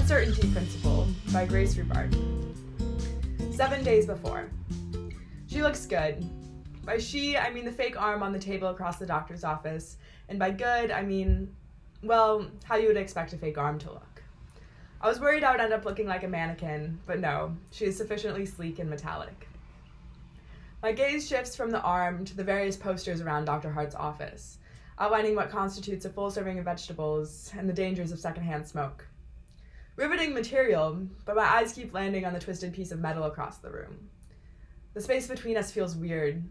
Uncertainty Principle by Grace Rubardt. 7 days before. She looks good. By she, I mean the fake arm on the table across the doctor's office, and by good, I mean, well, how you would expect a fake arm to look. I was worried I would end up looking like a mannequin, but no, she is sufficiently sleek and metallic. My gaze shifts from the arm to the various posters around Dr. Hart's office, outlining what constitutes a full serving of vegetables and the dangers of secondhand smoke. Riveting material, but my eyes keep landing on the twisted piece of metal across the room. The space between us feels weird.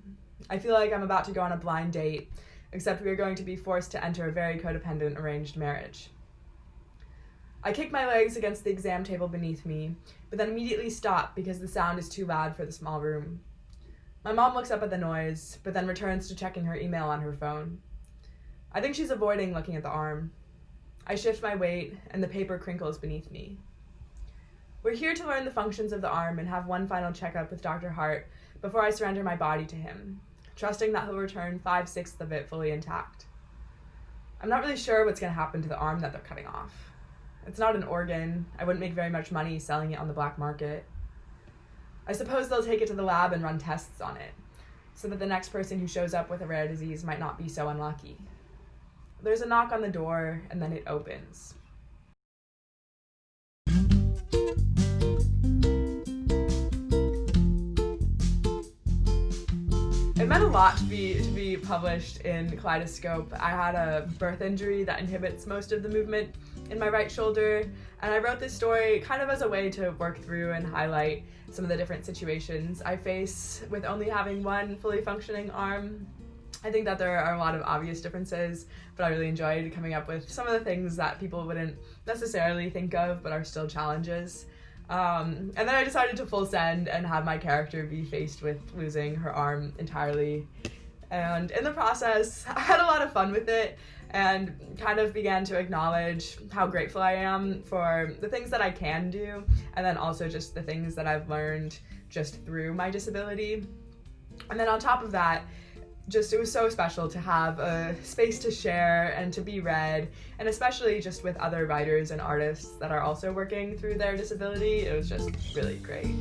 I feel like I'm about to go on a blind date, except we are going to be forced to enter a very codependent arranged marriage. I kick my legs against the exam table beneath me, but then immediately stop because the sound is too loud for the small room. My mom looks up at the noise, but then returns to checking her email on her phone. I think she's avoiding looking at the arm. I shift my weight, and the paper crinkles beneath me. We're here to learn the functions of the arm and have one final checkup with Dr. Hart before I surrender my body to him, trusting that he'll return 5/6 of it fully intact. I'm not really sure what's going to happen to the arm that they're cutting off. It's not an organ. I wouldn't make very much money selling it on the black market. I suppose they'll take it to the lab and run tests on it, so that the next person who shows up with a rare disease might not be so unlucky. There's a knock on the door, and then it opens. It meant a lot to be published in Kaleidoscope. I had a birth injury that inhibits most of the movement in my right shoulder, and I wrote this story kind of as a way to work through and highlight some of the different situations I face with only having one fully functioning arm. I think that there are a lot of obvious differences, but I really enjoyed coming up with some of the things that people wouldn't necessarily think of but are still challenges. And then I decided to full send and have my character be faced with losing her arm entirely. And in the process, I had a lot of fun with it and kind of began to acknowledge how grateful I am for the things that I can do, and then also just the things that I've learned just through my disability. And then on top of that, it was so special to have a space to share and to be read, and especially just with other writers and artists that are also working through their disability. It was just really great.